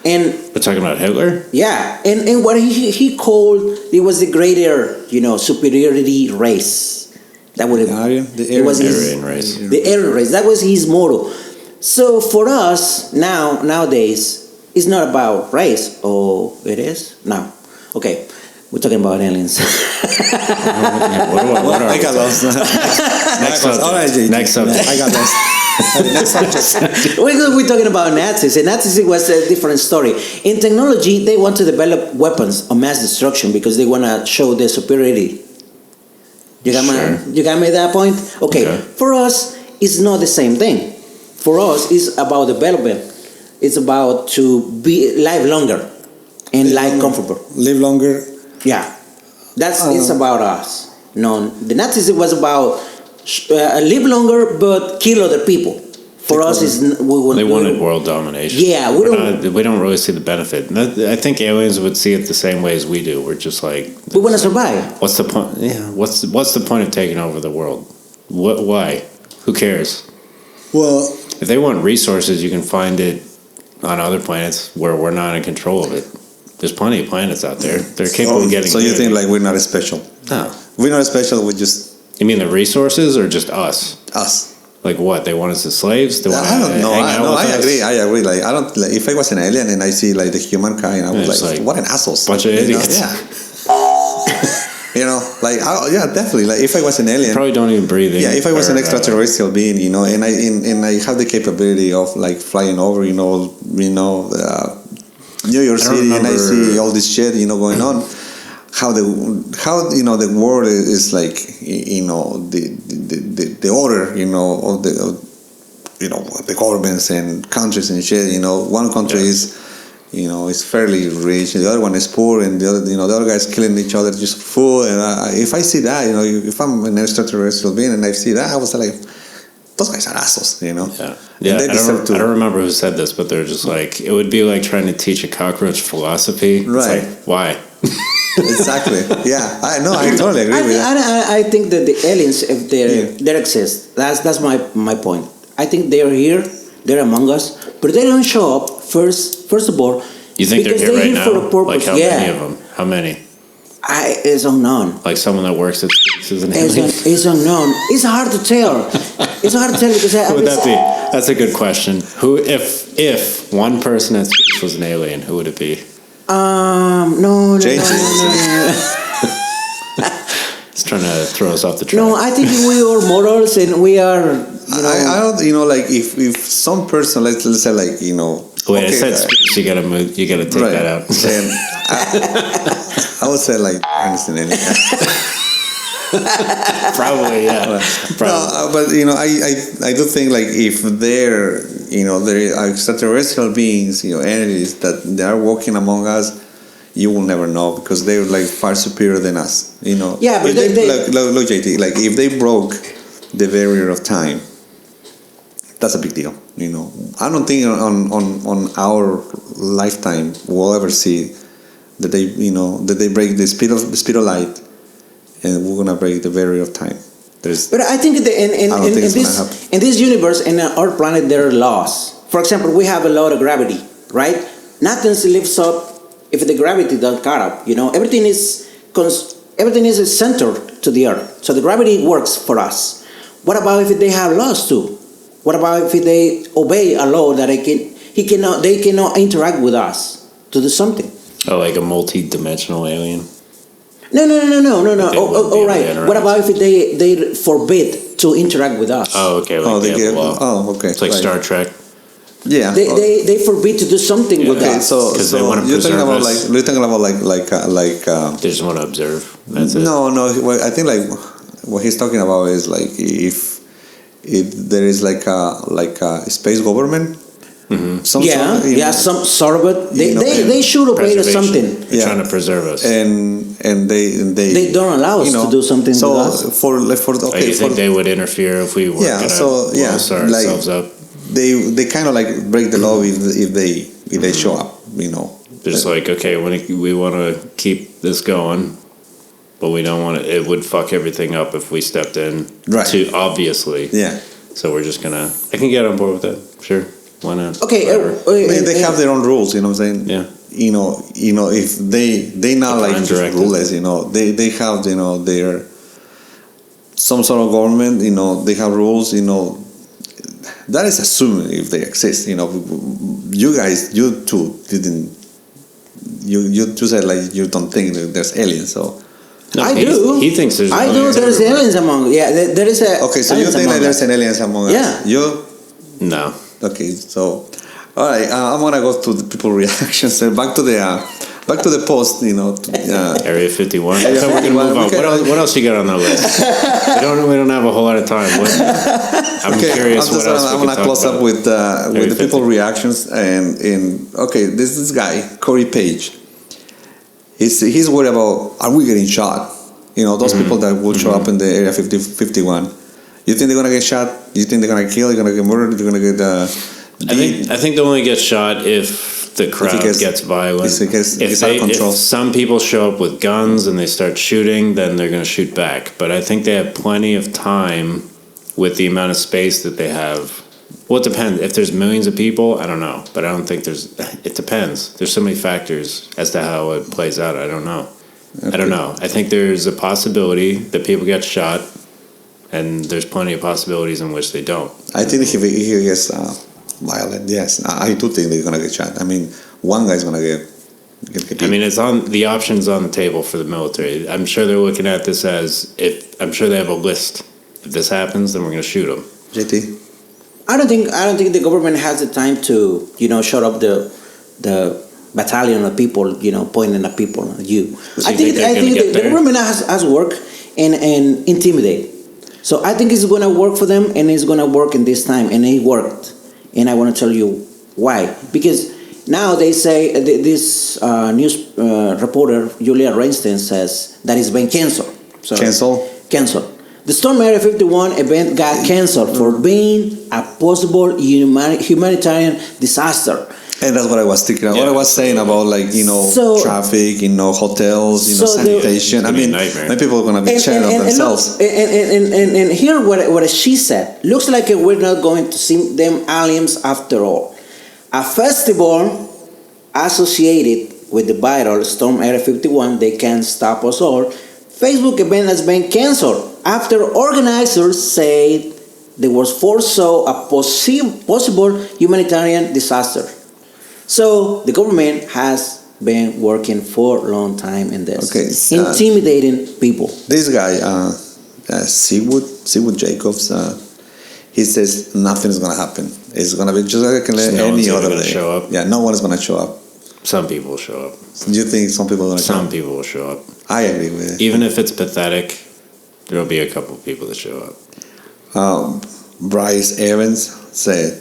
And We're talking about Hitler? yeah, and what he called it was the greater, superiority race. That would have Aryan? The it was his, Aryan race. The Aryan race. That was his motto. So for us nowadays, it's not about race. Oh, it is? No. Okay, we're talking about aliens. What are I we got lost. Next subject. All right, JT. Next subject. I got lost. Next subject. We're talking about Nazis, and Nazis was a different story. In technology, they want to develop weapons of mass destruction because they want to show their superiority. You got me that point? Okay. For us, it's not the same thing. For us, it's about development. It's about to be live longer and live comfortable. Live longer. Yeah, it's about us. No, the Nazis it was about live longer but kill other people. For us, They wanted world domination. Yeah, we don't really see the benefit. I think aliens would see it the same way as we do. We're just like, we want to survive. what's the point? Yeah, what's the point of taking over the world? Why? Who cares? Well, If they want resources, you can find it on other planets where we're not in control of it. There's plenty of planets out there. They're capable of getting. so you think like we're not special? No. We're not special. We're just You mean the resources or just us? us. Like what? They want us as slaves? They want I don't know. hang out with I us? agree. I agree. Like I don't. Like, if I was an alien and I see like the humankind, I was It's like, like, what an asshole. bunch of idiots. Yeah. Yeah, definitely. Like if I was an alien, Probably don't even breathe in. yeah, if I was an or, extraterrestrial being, and I have the capability of like flying over, New York City, and I see all this shit, going on. How the world is like, the order, of the governments and countries and shit. One country is fairly rich, the other one is poor, and the other guys killing each other just for food. And if I see that, if I'm an extraterrestrial being and I see that, I was like, those guys are assholes, Yeah, And they deserve to. I don't remember who said this, but they're just like, it would be like trying to teach a cockroach philosophy. It's Right. like, why? Exactly. Yeah, I totally agree with that. I think that the aliens, if they exist, that's my point. I think they're here, they're among us, but they don't show up first of all. You think they're because here right now? for a purpose. Like how yeah. many of them? How many? It's unknown. Like someone that works at is an alien? It's unknown. It's hard to tell. It's hard to tell because Who would that be? That's a good question. Who, if one person at space was an alien, who would it be? No. He's trying to throw us off the track. No, I think we are mortals and we are you know. I don't, like if some person, let's say like, Wait, I okay, said speech. You gotta move. You gotta take that out. Then I would say like Ernest and Elliot. Probably, yeah. Probably. No, but I do think like if there are extraterrestrial beings, entities that they are walking among us, you will never know because they're like far superior than us. Yeah, but if they look, JT, like if they broke the barrier of time, that's a big deal. I don't think on our lifetime we'll ever see that they break the speed of light, and we're gonna break the barrier of time. But I think in this universe, in our planet, there are laws. For example, we have a law of gravity, right? Nothing lives up if the gravity doesn't cut up. Everything is centered to the Earth, so the gravity works for us. What about if they have laws too? What about if they obey a law that they cannot interact with us to do something? Oh, like a multi-dimensional alien. No. Oh, right. Interact. What about if they forbid to interact with us? Oh, okay. Like they give. law. Oh, okay. It's like Star Trek. Yeah. They forbid to do something with Okay, us. so 'Cause they wanna you're talking preserve about us. you're talking about like They just want to observe. That's it. no. I think like what he's talking about is like if there is like a space government. Mm-hmm. Some sort of it. They should obey to something. They're trying to preserve us. And they don't allow us to do something so with us. You think they would interfere if we were Yeah, gonna so, yeah, blow ourselves up? they kind of like break the law if they show up, Just like, okay, we want to keep this going, but we don't want to. It would fuck everything up if we stepped in. Right. Too obviously. Yeah. So we're just gonna. I can get on board with that. Sure. Why not? Okay. I mean, they have their own rules, you know what I'm saying? Yeah. If they not like just Undirected. rulers, they have their some sort of government, they have rules, that is assuming if they exist, you guys, you two didn't, you said like you don't think that there's aliens, so. No, I do. He thinks there's. I do. There's aliens among. Yeah, there is a. Okay, so you think like there's an aliens among us? Yeah. You? No. Okay, so, all right, I'm gonna go to the people reactions. Back to the post. Area 51. Area So we're gonna 51, move on. okay. What else you got on that list? we don't have a whole lot of time. I'm curious. I'm what else I'm we gonna can close talk up about. with the 50. people reactions and okay, this guy Corey Page. He's worried about are we getting shot? Those people that will show up in the Area 51. You think they're gonna get shot? You think they're gonna kill? They're gonna get murdered? They're gonna get. I think they only get shot if the crowd gets violent. If out of control. If some people show up with guns and they start shooting, then they're going to shoot back. But I think they have plenty of time with the amount of space that they have. Well, it depends. If there's millions of people, I don't know. But I don't think there's. It depends. There's so many factors as to how it plays out. I don't know. Okay. I don't know. I think there's a possibility that people get shot, and there's plenty of possibilities in which they don't. I think if he gets violent, yes, I do think they're gonna get shot. I mean, one guy's gonna get I mean, it's on the options on the table for the military. I'm sure they're looking at this as I'm sure they have a list. If this happens, then we're gonna shoot them. JT, I don't think the government has the time to shut up the battalion of people pointing at people at you. So I think the government has work and intimidate. So I think it's going to work for them, and it's going to work in this time, and it worked. And I want to tell you why. Because now they say this news reporter Julia Reinstein says that it's been canceled. So Canceled. The Storm Area 51 event got canceled for being a possible humanitarian disaster. and that's what I was thinking. What I was saying about traffic, hotels, sanitation. I mean, many people are gonna be sharing of themselves. And here what she said. Looks like we're not going to see them aliens after all. A festival associated with the viral Storm Area 51, They Can't Stop Us All, Facebook event has been canceled after organizers said there was foresaw a possible humanitarian disaster. So the government has been working for a long time in this, intimidating people. This guy, Seawood Jacobs, he says nothing is gonna happen. It's gonna be just like no any one's other gonna day. show up. Yeah, no one is gonna show up. Some people will show up. Do you think some people are gonna show Some up? people will show up. I agree with it. Even if it's pathetic, there'll be a couple of people that show up. Bryce Evans said,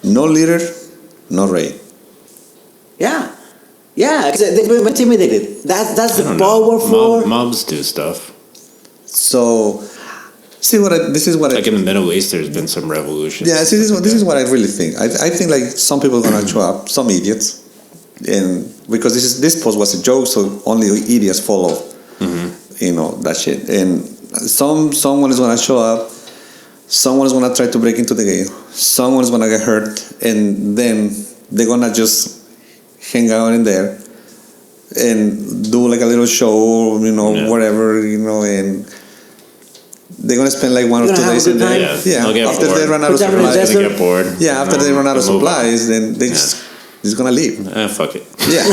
"No leader, no raid." Yeah. Yeah, they've been intimidated. That's I the don't know. powerful. Mobs do stuff. So, this is what Like in the Middle East, there's been some revolutions. Yeah, see, this is what I really think. I think like some people are gonna show up, some idiots, and because this post was a joke, so only idiots follow, you know, that shit. And someone is gonna show up, someone is gonna try to break into the game, someone is gonna get hurt, and then they're gonna just hang out in there and do like a little show, you know, Yeah. whatever, you know, and they're gonna spend like 1 or You're 2 gonna have days a in good there. time. Yeah, they'll get after bored. they run out of Put them in the supplies. They desert. get bored. Yeah, after they run out of They'll move on. supplies, then they just gonna leave. Fuck it. Yeah.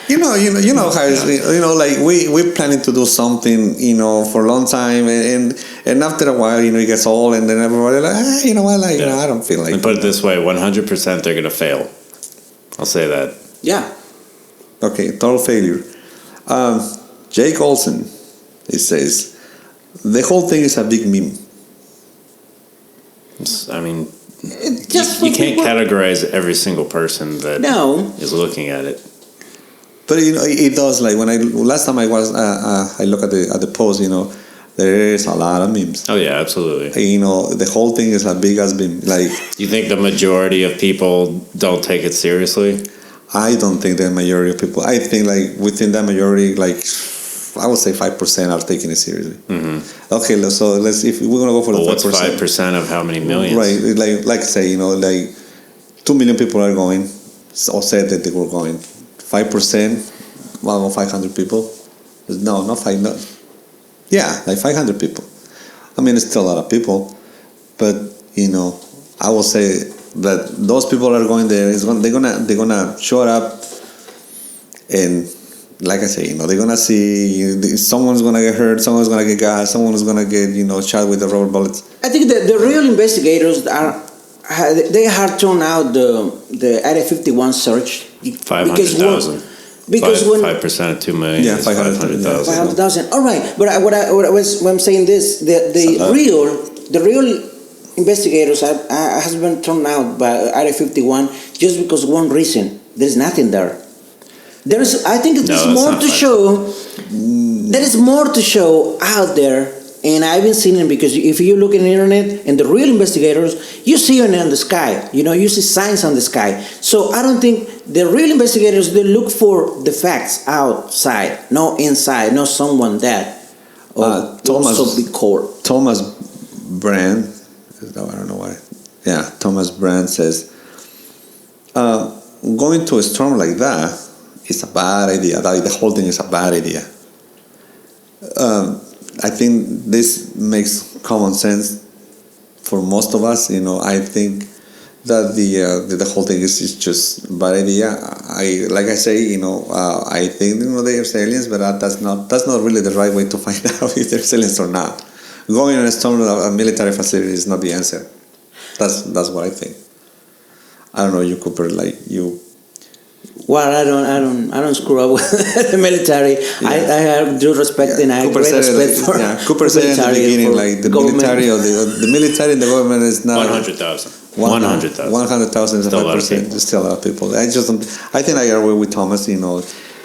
you know how it's, you know, like we're planning to do something, you know, for a long time, and after a while, you know, it gets old, and then everybody like, you know what, like, you know, I don't feel like. And put it this way, 100% they're gonna fail. I'll say that. Yeah. Okay, total failure. Jake Olsen, he says, the whole thing is a big meme. I mean, Just you for can't people- categorize every single person that No. is looking at it. But you know, it does. Like when last time I was, I look at the post. You know, there is a lot of memes. Oh yeah, absolutely. You know, the whole thing is a big as meme. Like You think the majority of people don't take it seriously? I don't think the majority of people. I think like within that majority, like I would say 5% are taking it seriously. Mm-hmm. Okay, so let's if we're gonna go for the Well, what's 5%. 5% of how many millions? Right, like say, you know, like 2 million people are going, or said that they were going. 5%, well, 500 people. No, not five. No, yeah, like 500 people. I mean, it's still a lot of people, but you know, I will say that those people are going there. They're gonna show up, and like I say, you know, they're gonna see someone's gonna get hurt, someone's gonna get gassed, someone's gonna get, you know, shot with the rubber bullets. I think that the real investigators they have thrown out the Area 51 search. 500,000. Because when 5% of 2 million Yeah, is 500,000. 500,000. 500,000. All right, but when I'm saying this, the real investigators has been thrown out by Area 51 just because of one reason. There's nothing there. I think there's No, more that's to not show. There is more to show out there, and I've been seeing it because if you look at the internet and the real investigators, you see it in the sky. You know, you see signs on the sky. So I don't think the real investigators, they look for the facts outside, no inside, no someone dead. Thomas- so be court. Thomas Brand, I don't know why. Yeah, Thomas Brand says, going to a storm like that is a bad idea. The whole thing is a bad idea. I think this makes common sense for most of us. You know, I think that the whole thing is just a bad idea. Like I say, you know, I think, you know, there's aliens, but that's not really the right way to find out if there's aliens or not. Going on a storm of a military facility is not the answer. That's what I think. I don't know, you Cooper, like you. Well, I don't screw up with the military. Yeah. I have due respect and I have Cooper great said, respect for Cooper said in the military, beginning, for like the government. military or the military and the government is not 100,000. 100,000. 100,000 is Still a lot of 5%. people. There's still a lot of people. I think I agree with Thomas. You know,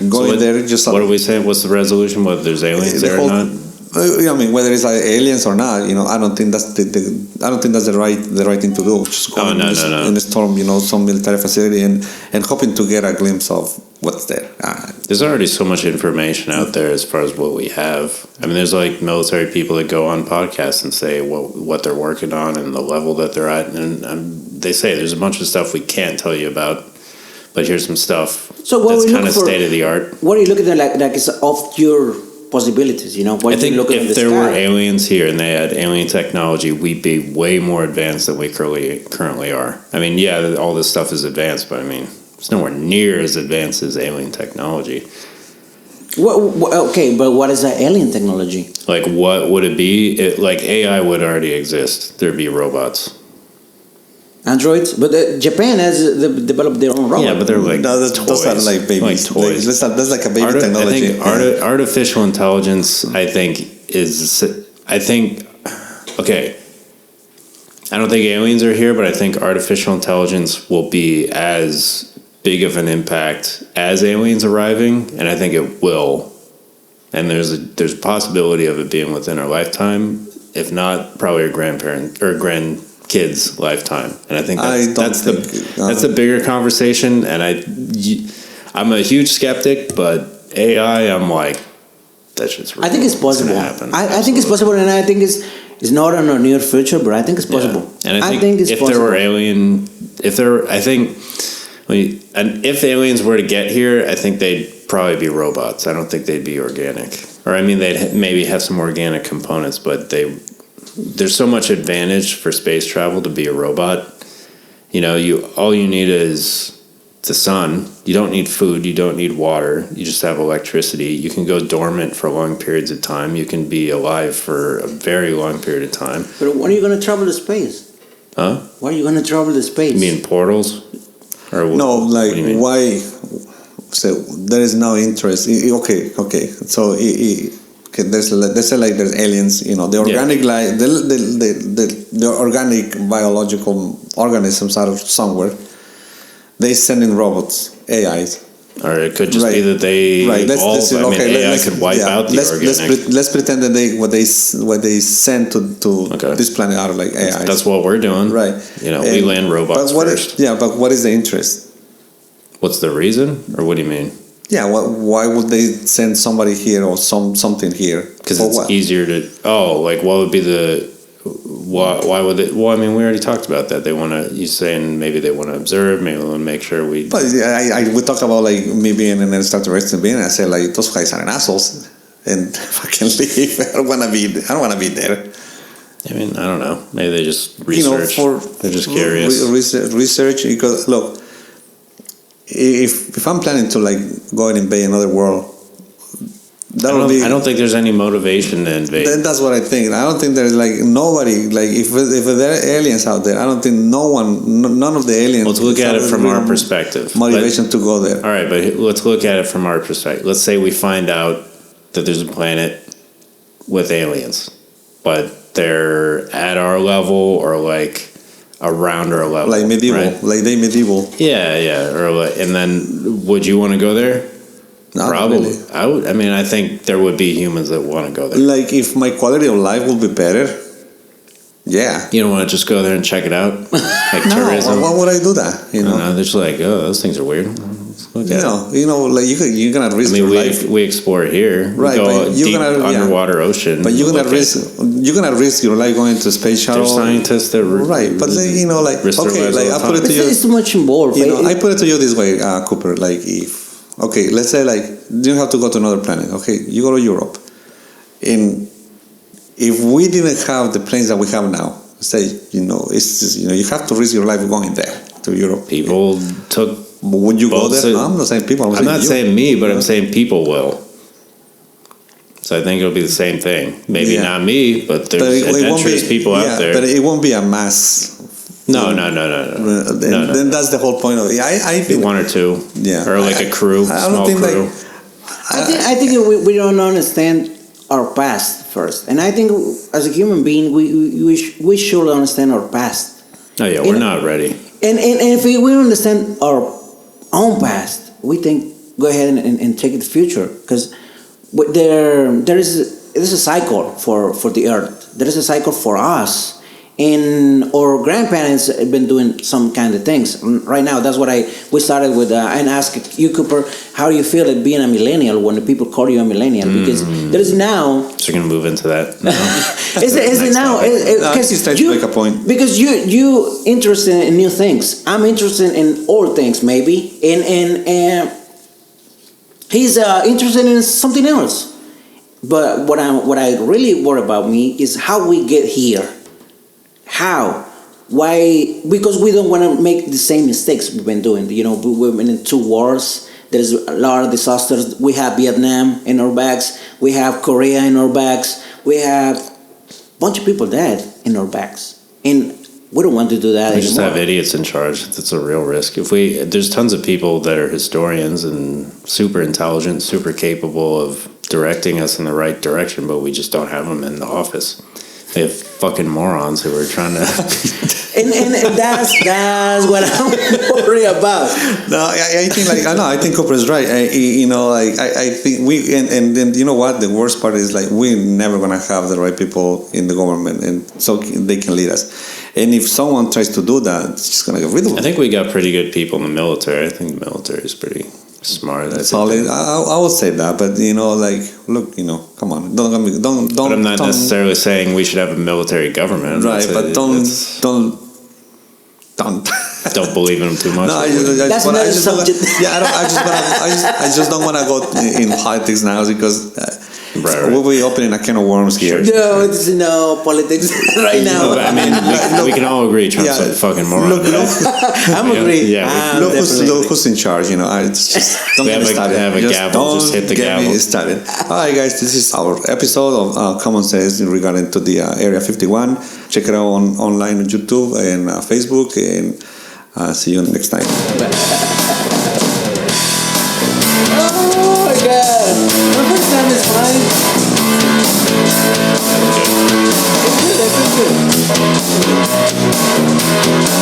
going there just. What are we saying? What's the resolution? Whether there's aliens there or not? I mean, whether it's aliens or not, you know, I don't think that's the right thing to do. Just go Oh, no. in the storm, you know, some military facility and hoping to get a glimpse of what's there. There's already so much information out there as far as what we have. I mean, there's like military people that go on podcasts and say what they're working on and the level that they're at, and they say there's a bunch of stuff we can't tell you about, but here's some stuff that's kind of state of the art. What are you looking at like it's off your possibilities, you know? What I think you looking at if the there were sky. aliens here and they had alien technology, we'd be way more advanced than we currently are. I mean, yeah, all this stuff is advanced, but I mean, it's nowhere near as advanced as alien technology. Okay, but what is that alien technology? Like, what would it be? Like, AI would already exist. There'd be robots. Androids? But Japan has developed their own robot. Yeah, but they're like No, those are toys. like babies. toys. That's like a baby technology. I think artificial intelligence. Okay. I don't think aliens are here, but I think artificial intelligence will be as big of an impact as aliens arriving, and I think it will. And there's a possibility of it being within our lifetime, if not, probably our grandparent or grandkids' lifetime. And I think that's the bigger conversation. And I'm a huge skeptic, but AI, I'm like, that shit's real. I think it's possible. gonna happen. I think it's possible, and I think it's not in the near future, but I think it's possible. Yeah. And I think it's if possible. there were and if aliens were to get here, I think they'd probably be robots. I don't think they'd be organic. Or I mean, they'd maybe have some organic components, but there's so much advantage for space travel to be a robot. All you need is the sun. You don't need food. You don't need water. You just have electricity. You can go dormant for long periods of time. You can be alive for a very long period of time. But when are you going to travel to space? Huh? Why are you going to travel to space? You mean portals? Or No, like what do you mean? why? So there is no interest. Okay. So let's say like there's aliens. The organic life, the organic biological organisms out of somewhere. They send in robots, AIs. Or it could just be that they evolve. AI could wipe out the organic. Let's pretend that what they send to this planet are like AIs. That's what we're doing. Right. We land robots first. But what is the interest? What's the reason? Or what do you mean? Yeah, why would they send somebody here or something here? Because it's easier to... what would be the... Why would it? Well, I mean, we already talked about that. They want to. You saying maybe they want to observe. Maybe they want to make sure we. But we talk about like me being an extraterrestrial being. And I say like those guys are assholes and fucking leave. I don't want to be there. I mean, I don't know. Maybe they just research. They're just curious. Research because look, if I'm planning to like go and invade another world. I don't think there's any motivation to invade. That's what I think. I don't think there's like nobody like if there are aliens out there. I don't think none of the aliens. Let's look at it from our perspective. Motivation to go there. All right, but let's look at it from our perspective. Let's say we find out that there's a planet with aliens, but they're at our level or like around our level, like medieval, right? like they medieval. Yeah, and then would you want to go there? Not Probably. Really. I would. I mean, I think there would be humans that want to go there. Like, if my quality of life will be better, yeah. You don't want to just go there and check it out, like No, tourism. why would I do that? No, they're just like, oh, those things are weird. Let's look at it. Like you're gonna risk your life. We explore here, Right? We go But you're deep underwater ocean. But you're gonna risk your life going to space shuttle. There's scientists that right? But like risk their lives all I the put it time. to you. It's too much involved. I put it to you this way, Cooper. Like let's say like you have to go to another planet. Okay, you go to Europe, and if we didn't have the planes that we have now, say it's just, you have to risk your life going there to Europe. People took. Would you go there? to- No, I'm not saying people. I'm not you. saying me, but I'm saying people will. So I think it'll be the same thing. Maybe Yeah. not me, but there's But it won't adventurous people out there. But it won't be a mass. No. Then that's the whole point of it. I think One or two. Yeah. Or like a crew, I small don't think crew. I think we don't understand our past first, and I think as a human being, we should understand our past. Oh yeah, we're not ready. And if we don't understand our own past, we think go ahead and take the future, because there's a cycle for the earth. There is a cycle for us. And our grandparents have been doing some kind of things. Right now, that's what we started with. And asked you, Cooper, how do you feel at being a millennial when the people call you a millennial? Because there is now. So you're gonna move into that. No? Is it now? He's trying to make a point. Because you interested in new things. I'm interested in old things, maybe. And he's interested in something else. But what I really worry about me is how we get here. How? Why? Because we don't want to make the same mistakes we've been doing. We've been in 2 wars. There's a lot of disasters. We have Vietnam in our backs. We have Korea in our backs. We have a bunch of people dead in our backs. And we don't want to do that We just anymore. have idiots in charge. That's a real risk. There's tons of people that are historians and super intelligent, super capable of directing us in the right direction, but we just don't have them in the office. They have fucking morons who are trying to. And that's what I'm worried about. No, I think I think Cooper is right. I think we and then you know what the worst part is, like, we're never gonna have the right people in the government, and so they can lead us. And if someone tries to do that, it's just gonna get rid of them. I think we got pretty good people in the military. I think the military is pretty smart. I think Solid. I would say that, but look, come on, don't. But I'm not don't- necessarily saying we should have a military government. right, but don't. Don't believe in them too much. No, That's another subject. I just don't want to go in politics now because Right. we'll be opening a can of worms here. No, it's no politics right now. But, I mean, we can all agree Trump's Yeah. a fucking moron. Look, I'm agree. Yeah, I'm Look definitely who's in charge. Just don't We get me have a- started. have a gavel, Don't just hit the get me gavel. started. All right, guys, this is our episode of Common Sense regarding to the Area 51. Check it out online on YouTube and Facebook, and see you next time. Oh my god. My first time is fine. It's good, I feel good.